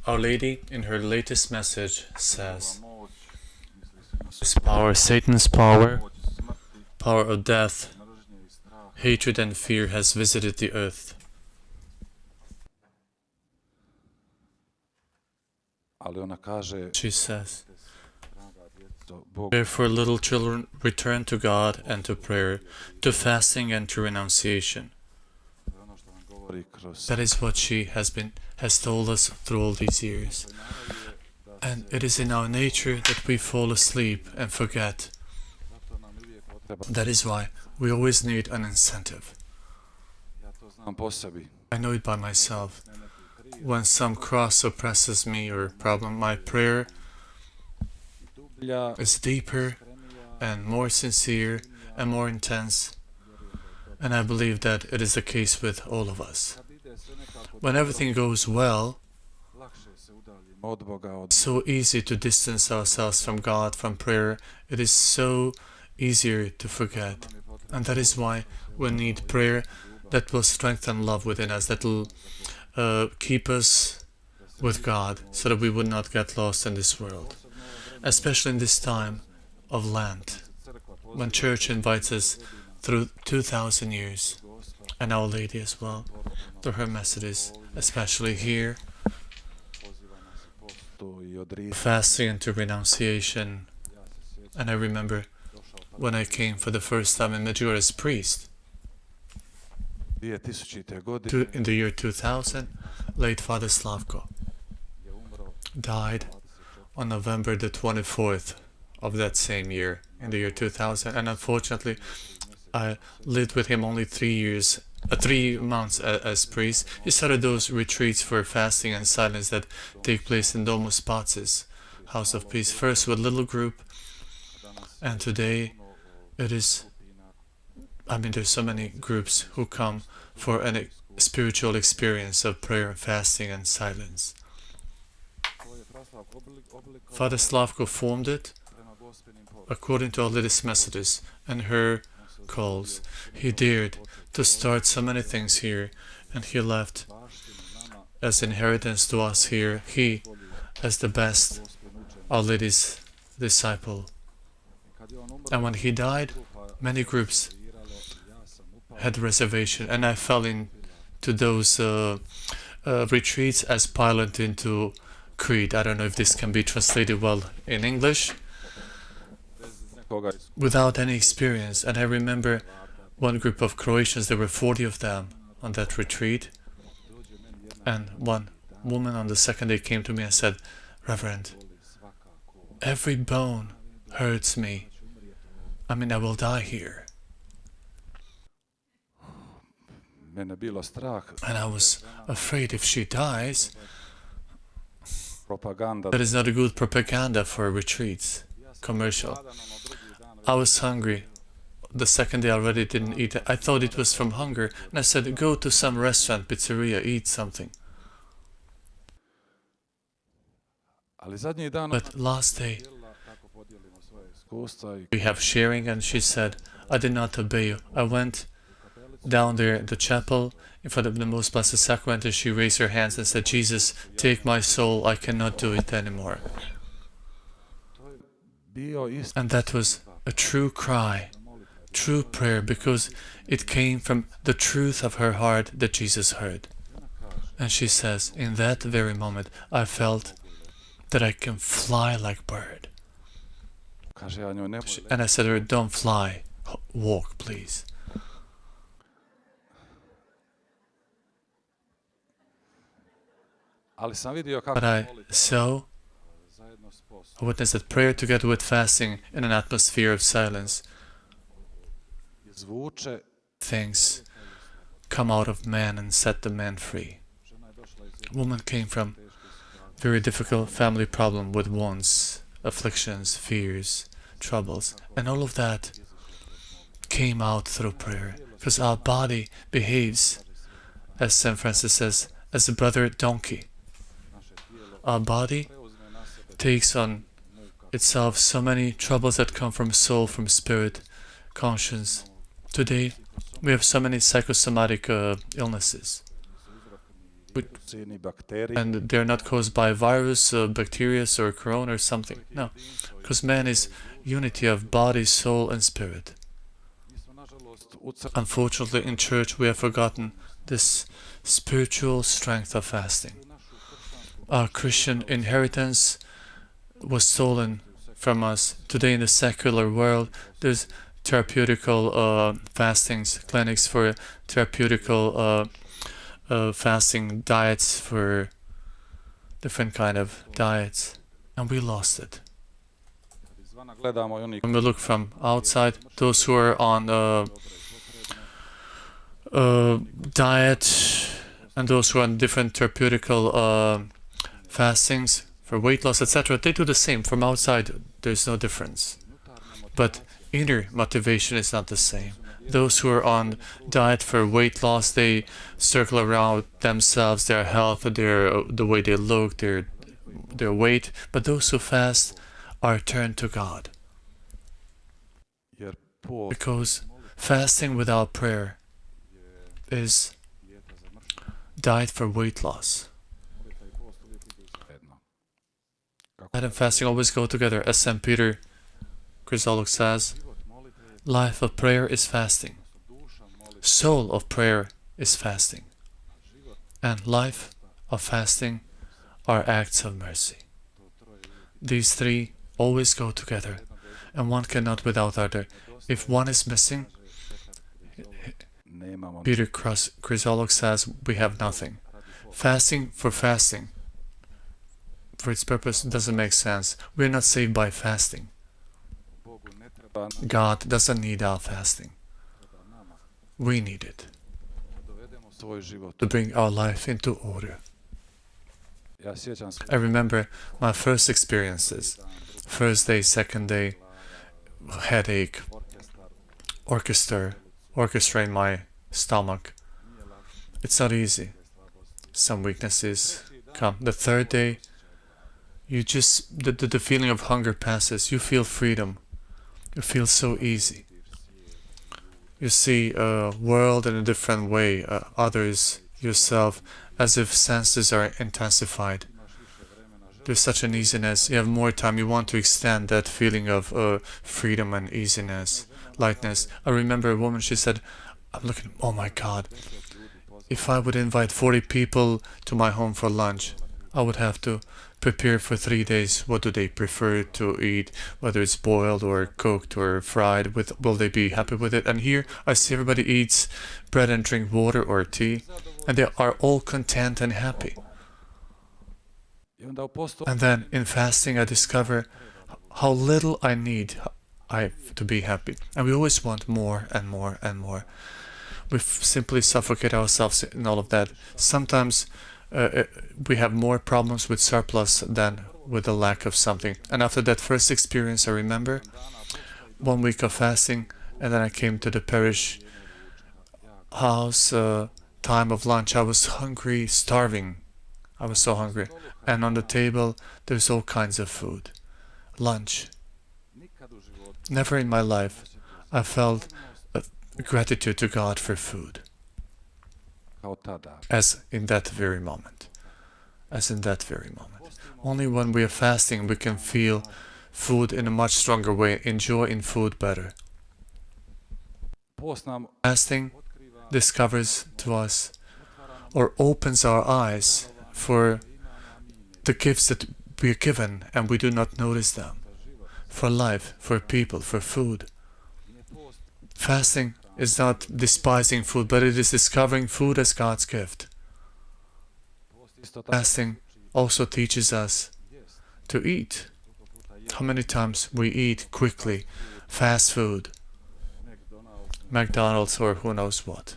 Our Lady, in her latest message, says, "This power, Satan's power, power of death, hatred and fear has visited the earth. She says, therefore, little children, return to God and to prayer, to fasting and to renunciation." That is what she has told us through all these years. And it is in our nature that we fall asleep and forget. That is why we always need an incentive. I know it by myself. When some cross oppresses me or problem, my prayer is deeper and more sincere and more intense. And I believe that it is the case with all of us. When everything goes well, it's so easy to distance ourselves from God, from prayer. It is so easier to forget. And that is why we need prayer that will strengthen love within us, that will keep us with God, so that we would not get lost in this world. Especially in this time of Lent, when Church invites us through 2,000 years, and Our Lady as well, through her messages, especially here, fasting and to renunciation. And I remember when I came for the first time in Medjugorje as priest, in the year 2000, late Father Slavko died on November the 24th of that same year, in the year 2000, and unfortunately I lived with him only 3 months as priest. He started those retreats for fasting and silence that take place in Domus Pacis, House of Peace, first with a little group, and today it is, there's so many groups who come for a spiritual experience of prayer, fasting and silence. Father Slavko formed it according to Our Lady's messages and her calls. He dared to start so many things here, and he left as inheritance to us here, he as the best Our Lady's disciple. And when he died, many groups had reservation, and I fell into those retreats as pilot into creed. I don't know if this can be translated well in English. Without any experience. And I remember one group of Croatians, there were 40 of them on that retreat, and one woman on the second day came to me and said, "Reverend, every bone hurts me. I will die here." And I was afraid if she dies, that is not a good propaganda for retreats, commercial. I was hungry. The second day I already didn't eat. I thought it was from hunger. And I said, "Go to some restaurant, pizzeria, eat something." But last day, we have sharing, and she said, "I did not obey you. I went down there in the chapel in front of the Most Blessed Sacrament, and she raised her hands and said, 'Jesus, take my soul. I cannot do it anymore.'" And that was a true cry, true prayer, because it came from the truth of her heart that Jesus heard. And she says, "In that very moment, I felt that I can fly like a bird." And I said to her, "Don't fly, walk, please." But I saw, I witnessed that prayer together with fasting in an atmosphere of silence, things come out of man and set the man free. A woman came from very difficult family problem with wounds, afflictions, fears, troubles, and all of that came out through prayer, because our body behaves, as St. Francis says, as a brother donkey. Our body takes on itself so many troubles that come from soul, from spirit, conscience. Today, we have so many psychosomatic illnesses. and they're not caused by virus, bacteria, or corona or something. No, because man is unity of body, soul, and spirit. Unfortunately, in church we have forgotten this spiritual strength of fasting. Our Christian inheritance was stolen from us. Today in the secular world, there's therapeutical fastings, clinics for therapeutical fasting, diets for different kind of diets, and we lost it. When we look from outside, those who are on diet and those who are on different therapeutical fastings for weight loss, etc., they do the same. From outside, there's no difference. But inner motivation is not the same. Those who are on diet for weight loss, they circle around themselves, their health, the way they look, their weight. But those who fast are turned to God. Because fasting without prayer is diet for weight loss. Diet and fasting always go together. As St. Peter Chrysologus says, life of prayer is fasting. Soul of prayer is fasting. And life of fasting are acts of mercy. These three always go together, and one cannot without other. If one is missing, Peter Chrysologus says, we have nothing. Fasting for its purpose doesn't make sense. We're not saved by fasting. God doesn't need our fasting. We need it to bring our life into order. I remember my first experiences. First day, second day, headache, orchestra in my stomach. It's not easy. Some weaknesses come. The third day, the feeling of hunger passes. You feel freedom. You feel so easy. You see a world in a different way, others, yourself, as if senses are intensified. There's such an easiness. You have more time. You want to extend that feeling of freedom and easiness, lightness. I remember a woman, she said, I'm looking, oh my God, if I would invite 40 people to my home for lunch, I would have to prepare for 3 days. What do they prefer to eat, whether it's boiled or cooked or fried, will they be happy with it? And here I see everybody eats bread and drink water or tea, and they are all content and happy. And then in fasting I discover how little I need to be happy. And we always want more and more and more. We simply suffocate ourselves in all of that. Sometimes we have more problems with surplus than with the lack of something. And after that first experience, I remember 1 week of fasting, and then I came to the parish house, time of lunch. I was hungry, starving. I was so hungry. And on the table, there's all kinds of food. Lunch. Never in my life I felt gratitude to God for food. As in that very moment. Only when we are fasting we can feel food in a much stronger way, enjoy in food better. Fasting discovers to us or opens our eyes for the gifts that we are given and we do not notice them. For life, for people, for food. Fasting is not despising food, but it is discovering food as God's gift. Fasting also teaches us to eat. How many times we eat quickly, fast food, McDonald's or who knows what.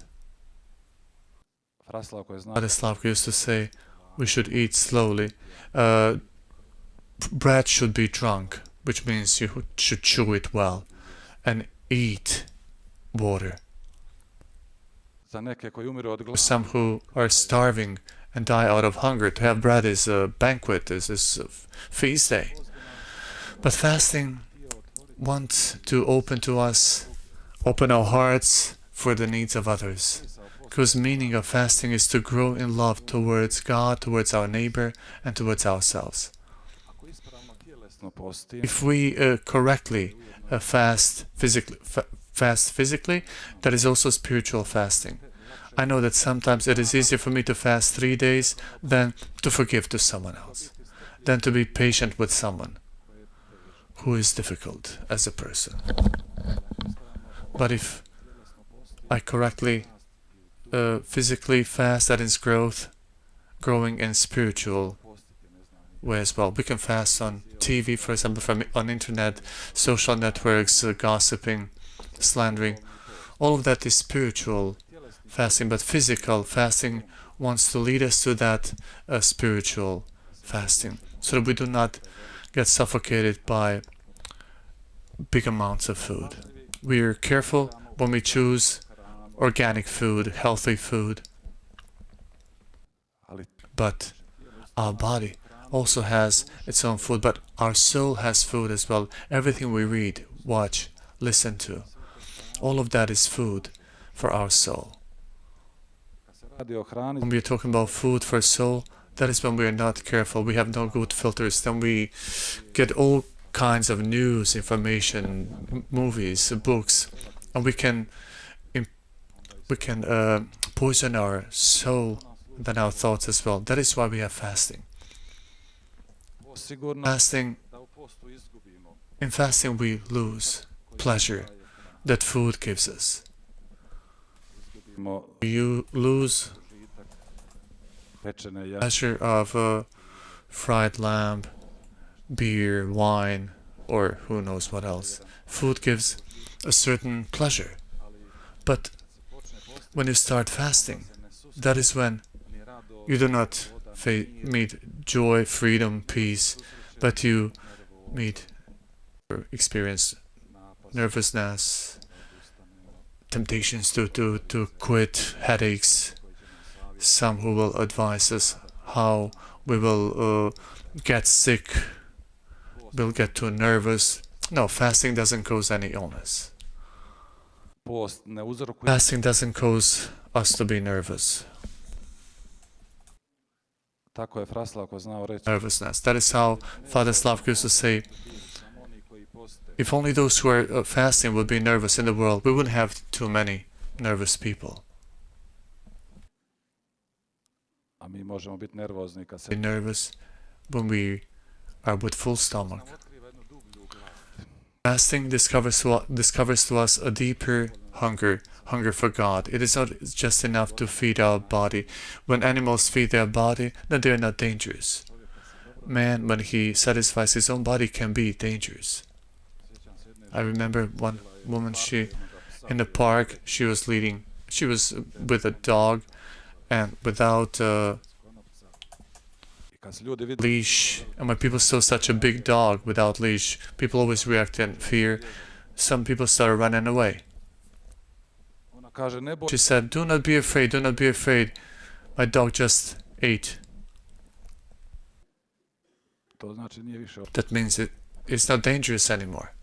Slavko used to say we should eat slowly. Bread should be drunk, which means you should chew it well, and eat water. Some who are starving and die out of hunger, to have bread is a banquet, is a feast day. But fasting wants to open our hearts for the needs of others. because meaning of fasting is to grow in love towards God, towards our neighbor, and towards ourselves. If we correctly fast physically, that is also spiritual fasting. I know that sometimes it is easier for me to fast 3 days than to forgive to someone else, than to be patient with someone who is difficult as a person. But if I correctly physically fast, that is growing in spiritual way as well. We can fast on TV, for example, on internet, social networks, gossiping, slandering. All of that is spiritual fasting, but physical fasting wants to lead us to that spiritual fasting, so that we do not get suffocated by big amounts of food. We are careful when we choose organic food, healthy food, but our body also has its own food, but our soul has food as well. Everything we read, watch, listen to, all of that is food for our soul. When we are talking about food for soul, that is when we are not careful. We have no good filters. Then we get all kinds of news, information, movies, books, and we can poison our soul and our thoughts as well. That is why we have fasting. In fasting we lose pleasure that food gives us. You lose pleasure of fried lamb, beer, wine, or who knows what else. Food gives a certain pleasure. But when you start fasting, that is when you do not meet joy, freedom, peace, but you experience nervousness, temptations to quit, headaches. Some who will advise us how we will get sick, will get too nervous. No, fasting doesn't cause any illness. Fasting doesn't cause us to be nervous. Nervousness. That is how Father Slavko used to say, if only those who are fasting would be nervous in the world, we wouldn't have too many nervous people. Be nervous when we are with full stomach. Fasting discovers to us a deeper hunger for God. It is not just enough to feed our body. When animals feed their body, then they are not dangerous. Man, when he satisfies his own body, can be dangerous. I remember one woman, in the park, she was with a dog, and without leash, and when people saw such a big dog without leash, people always react in fear. Some people started running away. She said, do not be afraid, do not be afraid. My dog just ate. That means it's not dangerous anymore.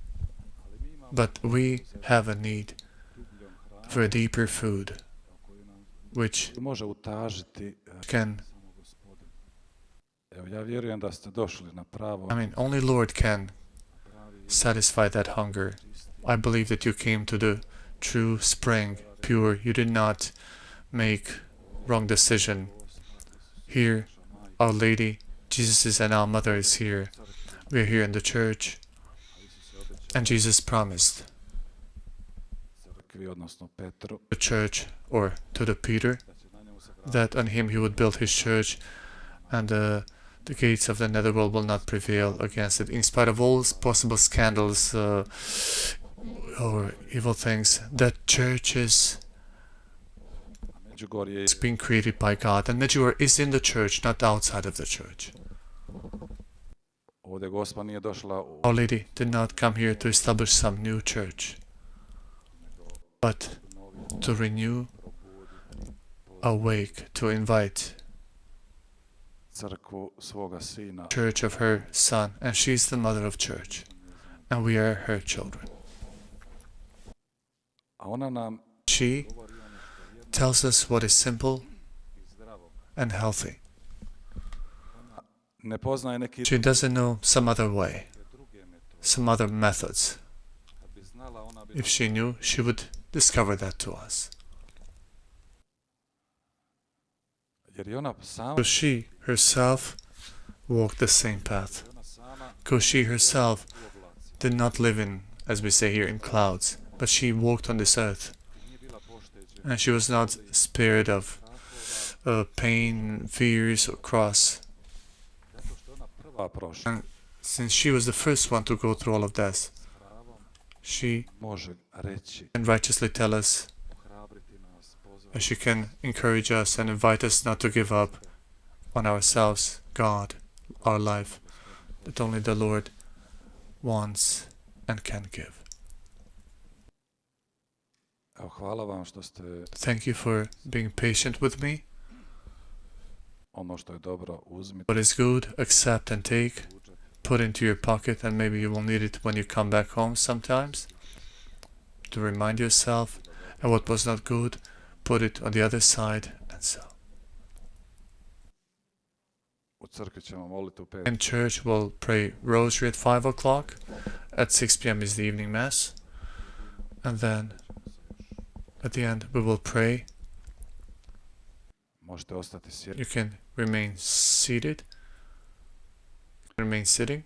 But we have a need for a deeper food, which can... only Lord can satisfy that hunger. I believe that you came to the true spring, pure. You did not make wrong decision. Here, Our Lady, Jesus and our Mother is here. We are here in the church. And Jesus promised the church, or to the Peter, that on him he would build his church, and the gates of the netherworld will not prevail against it. In spite of all possible scandals or evil things, that church is being created by God, and Medjugorje is in the church, not outside of the church. Our Lady did not come here to establish some new church, but to renew, awake, to invite church of her Son, and she is the mother of church, and we are her children. She tells us what is simple and healthy. She doesn't know some other way, some other methods. If she knew, she would discover that to us. Because she herself walked the same path. Because she herself did not live in, as we say here, in clouds, but she walked on this earth. And she was not spared of pain, fears, or cross. And since she was the first one to go through all of this, she can righteously tell us, and she can encourage us and invite us not to give up on ourselves, God, our life, that only the Lord wants and can give. Thank you for being patient with me. What is good, accept and take, put into your pocket, and maybe you will need it when you come back home sometimes, to remind yourself, and what was not good, put it on the other side, and so. In church, we'll pray rosary at 5 o'clock. At 6 p.m. is the evening mass. And then, at the end, we will pray. You can remain seated. Remain sitting.